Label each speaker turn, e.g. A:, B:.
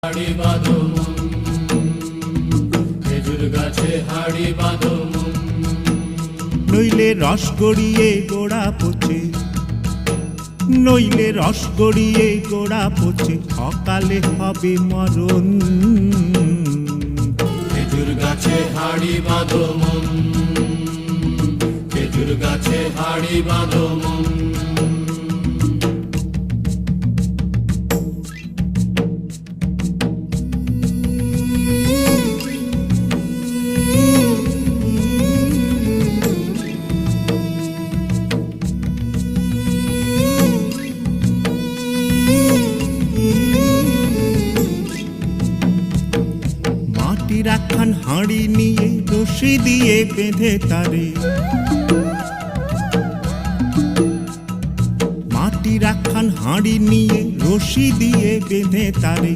A: হাড়ি বাঁধো মন, খেজুর গাছে হাড়ি বাঁধো মন,
B: নইলে রস গড়িয়ে গোড়া পচে, নইলে রস গড়িয়ে গোড়া পচে, অকালে হবে মরণ।
A: খেজুর গাছে হাড়ি বাঁধো মন, খেজুর গাছে হাড়ি বাঁধো মন।
B: মাটির একখান হাঁড়ি নিয়ে রশি দিয়ে বেঁধে তারে, মাটির একখান হাঁড়ি নিয়ে রশি দিয়ে বেঁধে তারে